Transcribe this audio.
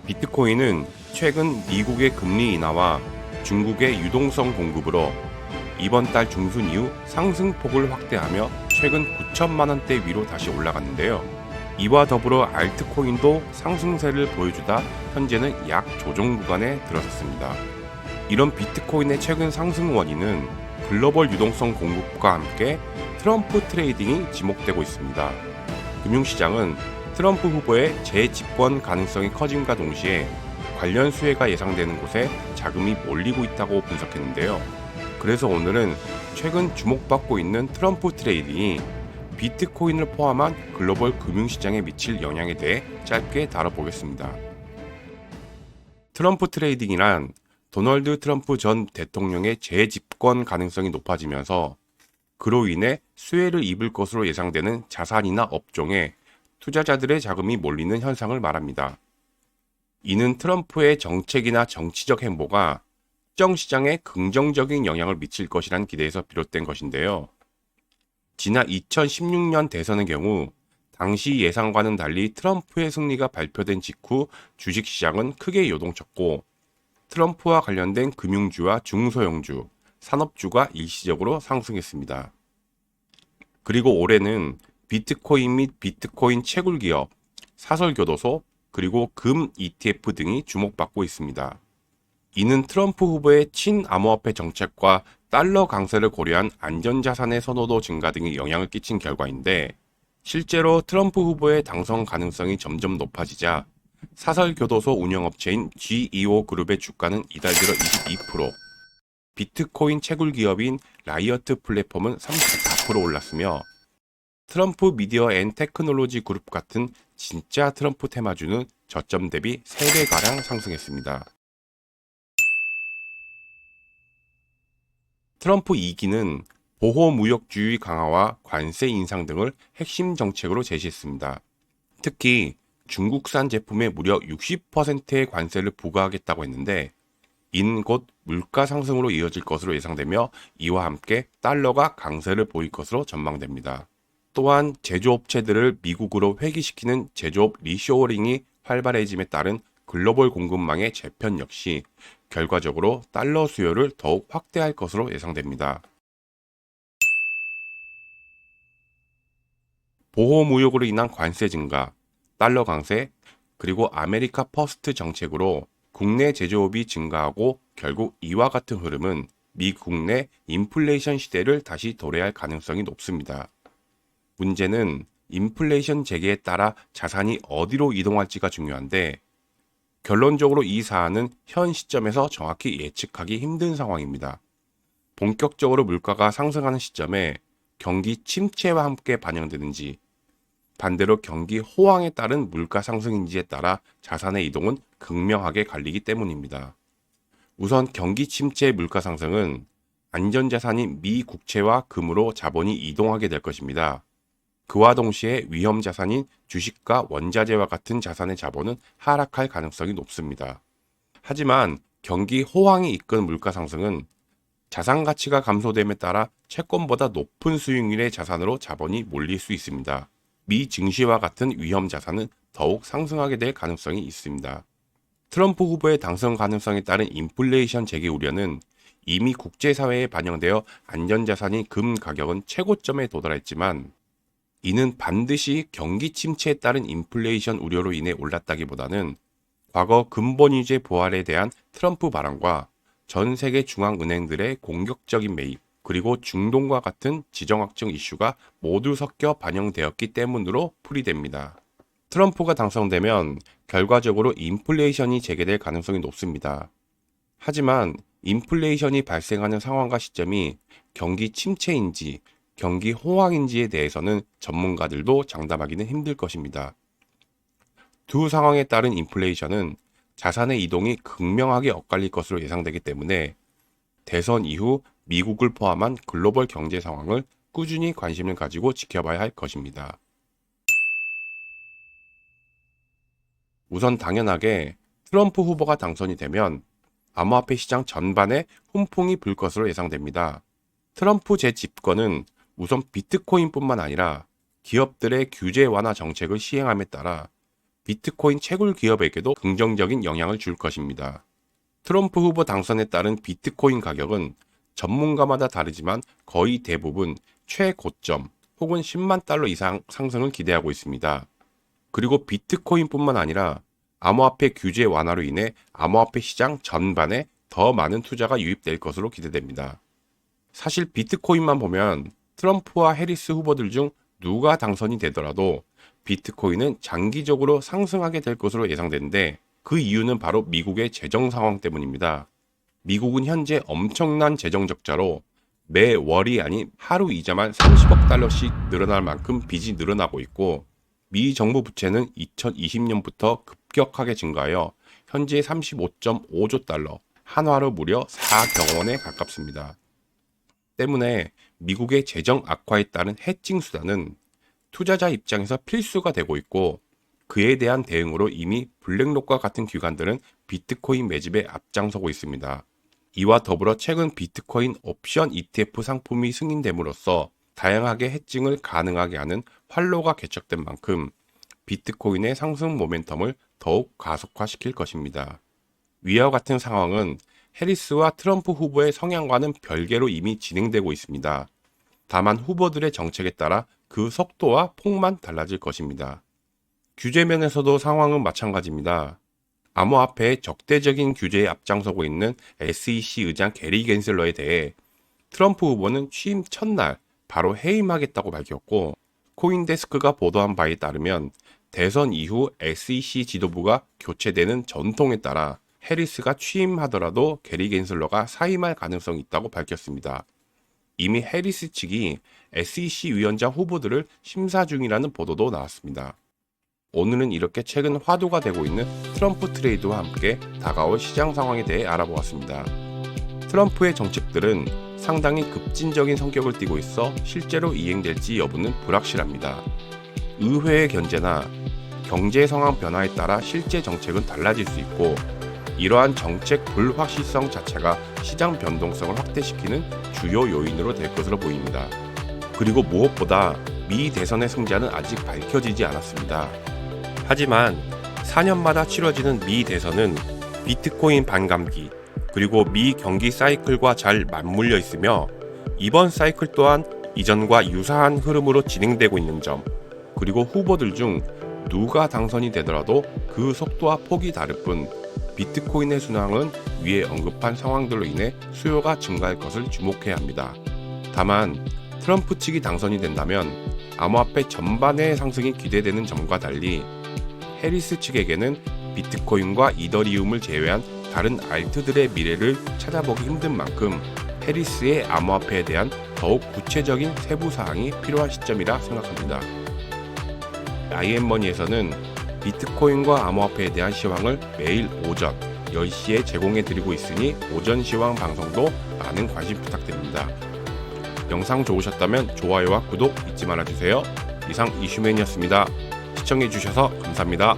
비트코인은 최근 미국의 금리 인하와 중국의 유동성 공급으로 이번 달 중순 이후 상승폭을 확대하며 최근 9천만 원대 위로 다시 올라갔는데요. 이와 더불어 알트코인도 상승세를 보여주다 현재는 약 조정 구간에 들어섰습니다. 이런 비트코인의 최근 상승 원인은 글로벌 유동성 공급과 함께 트럼프 트레이딩이 지목되고 있습니다. 금융시장은 트럼프 후보의 재집권 가능성이 커짐과 동시에 관련 수혜가 예상되는 곳에 자금이 몰리고 있다고 분석했는데요. 그래서 오늘은 최근 주목받고 있는 트럼프 트레이딩이 비트코인을 포함한 글로벌 금융시장에 미칠 영향에 대해 짧게 다뤄보겠습니다. 트럼프 트레이딩이란 도널드 트럼프 전 대통령의 재집권 가능성이 높아지면서 그로 인해 수혜를 입을 것으로 예상되는 자산이나 업종에 투자자들의 자금이 몰리는 현상을 말합니다. 이는 트럼프의 정책이나 정치적 행보가 특정 시장에 긍정적인 영향을 미칠 것이라는 기대에서 비롯된 것인데요. 지난 2016년 대선의 경우 당시 예상과는 달리 트럼프의 승리가 발표된 직후 주식시장은 크게 요동쳤고 트럼프와 관련된 금융주와 중소형주, 산업주가 일시적으로 상승했습니다. 그리고 올해는 비트코인 및 비트코인 채굴기업, 사설교도소, 그리고 금 ETF 등이 주목받고 있습니다. 이는 트럼프 후보의 친암호화폐 정책과 달러 강세를 고려한 안전자산의 선호도 증가 등이 영향을 끼친 결과인데 실제로 트럼프 후보의 당선 가능성이 점점 높아지자 사설교도소 운영업체인 GEO 그룹의 주가는 이달 들어 22%, 비트코인 채굴 기업인 라이어트 플랫폼은 34% 올랐으며 트럼프 미디어 앤 테크놀로지 그룹 같은 진짜 트럼프 테마주는 저점 대비 3배가량 상승했습니다. 트럼프 2기는 보호무역주의 강화와 관세 인상 등을 핵심 정책으로 제시했습니다. 특히 중국산 제품에 무려 60%의 관세를 부과하겠다고 했는데 이는 곧 물가 상승으로 이어질 것으로 예상되며 이와 함께 달러가 강세를 보일 것으로 전망됩니다. 또한 제조업체들을 미국으로 회귀시키는 제조업 리쇼어링이 활발해짐에 따른 글로벌 공급망의 재편 역시 결과적으로 달러 수요를 더욱 확대할 것으로 예상됩니다. 보호무역으로 인한 관세 증가, 달러 강세, 그리고 아메리카 퍼스트 정책으로 국내 제조업이 증가하고 결국 이와 같은 흐름은 미국 내 인플레이션 시대를 다시 도래할 가능성이 높습니다. 문제는 인플레이션 재개에 따라 자산이 어디로 이동할지가 중요한데 결론적으로 이 사안은 현 시점에서 정확히 예측하기 힘든 상황입니다. 본격적으로 물가가 상승하는 시점에 경기 침체와 함께 반영되는지 반대로 경기 호황에 따른 물가 상승인지에 따라 자산의 이동은 극명하게 갈리기 때문입니다. 우선 경기 침체의 물가 상승은 안전자산인 미국채와 금으로 자본이 이동하게 될 것입니다. 그와 동시에 위험 자산인 주식과 원자재와 같은 자산의 자본은 하락할 가능성이 높습니다. 하지만 경기 호황이 이끈 물가 상승은 자산 가치가 감소됨에 따라 채권보다 높은 수익률의 자산으로 자본이 몰릴 수 있습니다. 미 증시와 같은 위험 자산은 더욱 상승하게 될 가능성이 있습니다. 트럼프 후보의 당선 가능성에 따른 인플레이션 재개 우려는 이미 국제사회에 반영되어 안전자산인 금 가격은 최고점에 도달했지만 이는 반드시 경기 침체에 따른 인플레이션 우려로 인해 올랐다기보다는 과거 근본 유제 부활에 대한 트럼프 발언과 전 세계 중앙은행들의 공격적인 매입, 그리고 중동과 같은 지정학적 이슈가 모두 섞여 반영되었기 때문으로 풀이됩니다. 트럼프가 당선되면 결과적으로 인플레이션이 재개될 가능성이 높습니다. 하지만 인플레이션이 발생하는 상황과 시점이 경기 침체인지 경기 호황인지에 대해서는 전문가들도 장담하기는 힘들 것입니다. 두 상황에 따른 인플레이션은 자산의 이동이 극명하게 엇갈릴 것으로 예상되기 때문에 대선 이후 미국을 포함한 글로벌 경제 상황을 꾸준히 관심을 가지고 지켜봐야 할 것입니다. 우선 당연하게 트럼프 후보가 당선이 되면 암호화폐 시장 전반에 훈풍이 불 것으로 예상됩니다. 트럼프 재집권은 우선 비트코인뿐만 아니라 기업들의 규제 완화 정책을 시행함에 따라 비트코인 채굴 기업에게도 긍정적인 영향을 줄 것입니다. 트럼프 후보 당선에 따른 비트코인 가격은 전문가마다 다르지만 거의 대부분 최고점 혹은 10만 달러 이상 상승을 기대하고 있습니다. 그리고 비트코인뿐만 아니라 암호화폐 규제 완화로 인해 암호화폐 시장 전반에 더 많은 투자가 유입될 것으로 기대됩니다. 사실 비트코인만 보면 트럼프와 해리스 후보들 중 누가 당선이 되더라도 비트코인은 장기적으로 상승하게 될 것으로 예상되는데 그 이유는 바로 미국의 재정 상황 때문입니다. 미국은 현재 엄청난 재정 적자로 매월이 아닌 하루 이자만 30억 달러씩 늘어날 만큼 빚이 늘어나고 있고 미 정부 부채는 2020년부터 급격하게 증가하여 현재 35.5조 달러, 한화로 무려 4경 원에 가깝습니다. 때문에 미국의 재정 악화에 따른 해칭 수단은 투자자 입장에서 필수가 되고 있고 그에 대한 대응으로 이미 블랙록과 같은 기관들은 비트코인 매집에 앞장서고 있습니다. 이와 더불어 최근 비트코인 옵션 ETF 상품이 승인됨으로써 다양하게 해칭을 가능하게 하는 활로가 개척된 만큼 비트코인의 상승 모멘텀을 더욱 가속화시킬 것입니다. 위와 같은 상황은 해리스와 트럼프 후보의 성향과는 별개로 이미 진행되고 있습니다. 다만 후보들의 정책에 따라 그 속도와 폭만 달라질 것입니다. 규제 면에서도 상황은 마찬가지입니다. 암호화폐의 적대적인 규제에 앞장서고 있는 SEC 의장 게리 겐슬러에 대해 트럼프 후보는 취임 첫날 바로 해임하겠다고 밝혔고 코인데스크가 보도한 바에 따르면 대선 이후 SEC 지도부가 교체되는 전통에 따라 해리스가 취임하더라도 게리 겐슬러가 사임할 가능성이 있다고 밝혔습니다. 이미 해리스 측이 SEC 위원장 후보들을 심사 중이라는 보도도 나왔습니다. 오늘은 이렇게 최근 화두가 되고 있는 트럼프 트레이드와 함께 다가올 시장 상황에 대해 알아보았습니다. 트럼프의 정책들은 상당히 급진적인 성격을 띠고 있어 실제로 이행될지 여부는 불확실합니다. 의회의 견제나 경제 상황 변화에 따라 실제 정책은 달라질 수 있고 이러한 정책 불확실성 자체가 시장 변동성을 확대시키는 주요 요인으로 될 것으로 보입니다. 그리고 무엇보다 미 대선의 승자는 아직 밝혀지지 않았습니다. 하지만 4년마다 치러지는 미 대선은 비트코인 반감기 그리고 미 경기 사이클과 잘 맞물려 있으며 이번 사이클 또한 이전과 유사한 흐름으로 진행되고 있는 점 그리고 후보들 중 누가 당선이 되더라도 그 속도와 폭이 다를 뿐 비트코인의 순항은 위에 언급한 상황들로 인해 수요가 증가할 것을 주목해야 합니다. 다만 트럼프 측이 당선이 된다면 암호화폐 전반의 상승이 기대되는 점과 달리 해리스 측에게는 비트코인과 이더리움을 제외한 다른 알트들의 미래를 찾아보기 힘든 만큼 해리스의 암호화폐에 대한 더욱 구체적인 세부 사항이 필요한 시점이라 생각합니다. IM머니에서는 비트코인과 암호화폐에 대한 시황을 매일 오전 10시에 제공해드리고 있으니 오전 시황 방송도 많은 관심 부탁드립니다. 영상 좋으셨다면 좋아요와 구독 잊지 말아주세요. 이상 이슈맨이었습니다. 시청해주셔서 감사합니다.